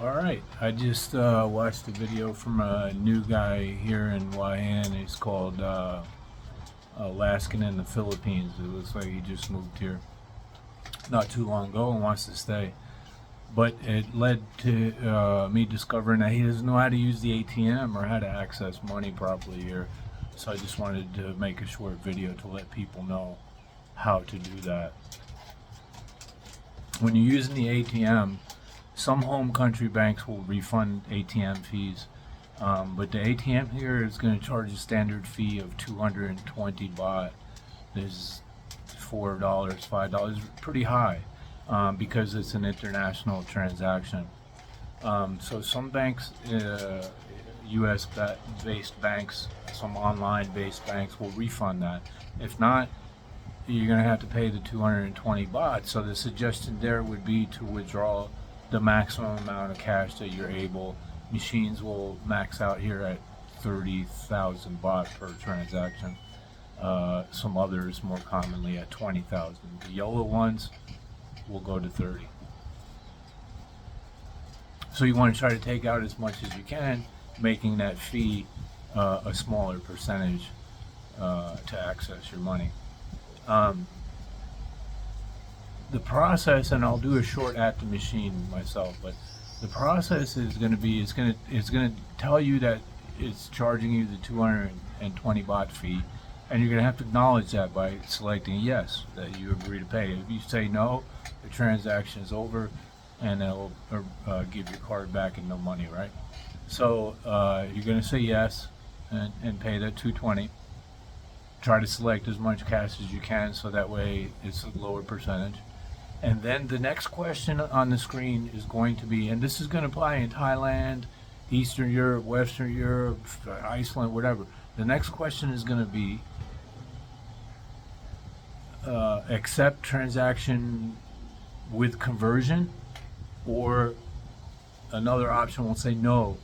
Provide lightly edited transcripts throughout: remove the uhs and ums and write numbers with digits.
All right, I just watched a video from a new guy here in YN. He's called Alaskan in the Philippines. It looks like he just moved here not too long ago and wants to stay. But it led to me discovering that he doesn't know how to use the ATM or how to access money properly here. So I just wanted to make a short video to let people know how to do that. When you're using the ATM, some home country banks will refund ATM fees, but the ATM here is going to charge a standard fee of 220 baht. This is $4, $5, pretty high because it's an international transaction. So some banks, U.S. based banks, some online based banks will refund that. If not, you're going to have to pay the 220 baht. So the suggestion there would be to withdraw the maximum amount of cash that you're able. Machines will max out here at 30,000 baht per transaction. Some others more commonly at 20,000. The yellow ones will go to 30. So you want to try to take out as much as you can, making that fee a smaller percentage to access your money. The process, and I'll do a short at the machine myself, but the process is going to be, it's going to tell you that it's charging you the 220 baht fee, and you're going to have to acknowledge that by selecting yes, that you agree to pay. If you say no, the transaction is over, and it'll give your card back and no money, right? So you're going to say yes and pay that 220. Try to select as much cash as you can so that way it's a lower percentage. And then the next question on the screen is going to be, and this is going to apply in Thailand, Eastern Europe, Western Europe, Iceland, whatever. The next question is going to be, accept transaction with conversion, or another option will say no,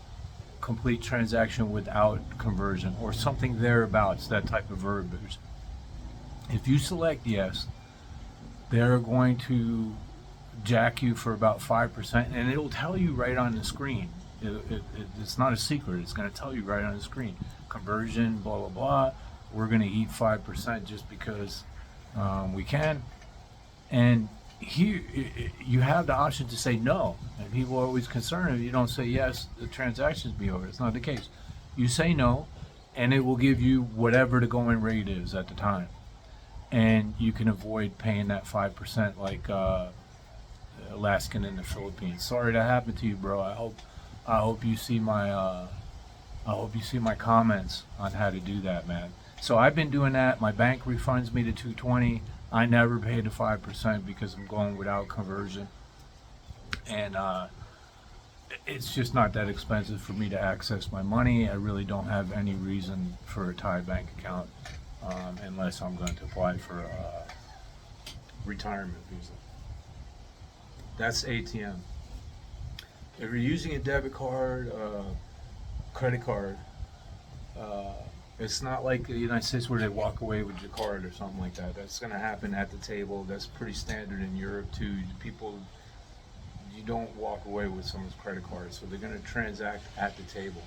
complete transaction without conversion, or something thereabouts, that type of verbiage. If you select yes, they're going to jack you for about 5%, and it'll tell you right on the screen. It's not a secret. It's going to tell you right on the screen. Conversion, blah, blah, blah. We're going to eat 5% just because we can. And here, you have the option to say no. And people are always concerned if you don't say yes, the transactions be over. It's not the case. You say no, and it will give you whatever the going rate is at the time. And you can avoid paying that 5% like Alaskan in the Philippines. Sorry that happened to you, bro. I hope you see my comments on how to do that, man. So I've been doing that. My bank refunds me the 220. I never pay the 5% because I'm going without conversion, and it's just not that expensive for me to access my money. I really don't have any reason for a Thai bank account. Unless I'm going to apply for a retirement visa. That's ATM. If you're using a debit card, credit card, it's not like the United States where they walk away with your card or something like that. That's going to happen at the table. That's pretty standard in Europe too. People, you don't walk away with someone's credit card, so they're going to transact at the table.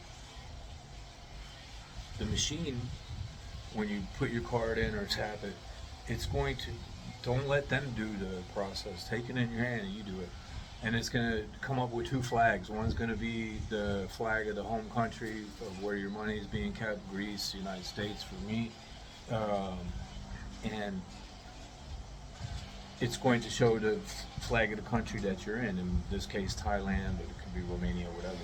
The machine, when you put your card in or tap it, it's going to, don't let them do the process. Take it in your hand and you do it. And it's going to come up with two flags. One's going to be the flag of the home country of where your money is being kept, Greece, United States for me. And it's going to show the flag of the country that you're in this case Thailand, but it could be Romania, whatever.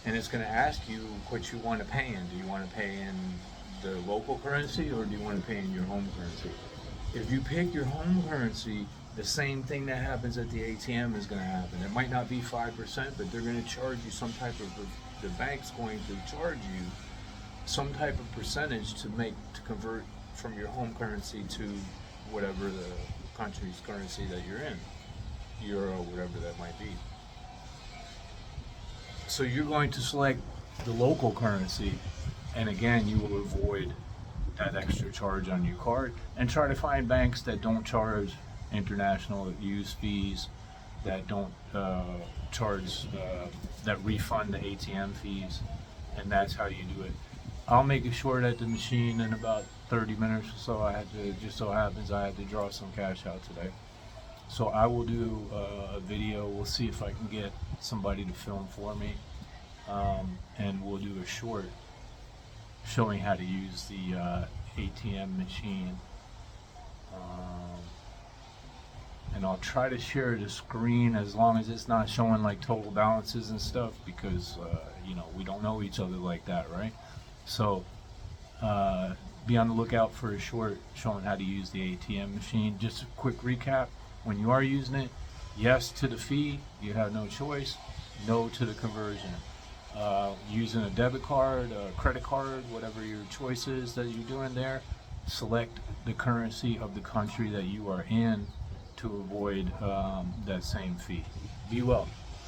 And it's going to ask you what you want to pay in. Do you want to pay in the local currency, or do you want to pay in your home currency? If you pick your home currency, the same thing that happens at the ATM is going to happen. It might not be 5%, but they're going to charge you some type of, the bank's going to charge you some type of percentage to convert from your home currency to whatever the country's currency that you're in, euro, whatever that might be. So you're going to select the local currency, and again, you will avoid that extra charge on your card, and try to find banks that don't charge international use fees, that don't charge that refund the ATM fees, and that's how you do it. I'll make it short at the machine in about 30 minutes or so. Just so happens I had to draw some cash out today. So I will do a video. We'll see if I can get somebody to film for me, and we'll do a short showing how to use the ATM machine. And I'll try to share the screen as long as it's not showing like total balances and stuff, because you know, we don't know each other like that, right? So be on the lookout for a short showing how to use the ATM machine. Just a quick recap: when you are using it, yes to the fee, you have no choice. No to the conversion. Using a debit card, a credit card, whatever your choice is that you're doing there, select the currency of the country that you are in to avoid that same fee. Be well.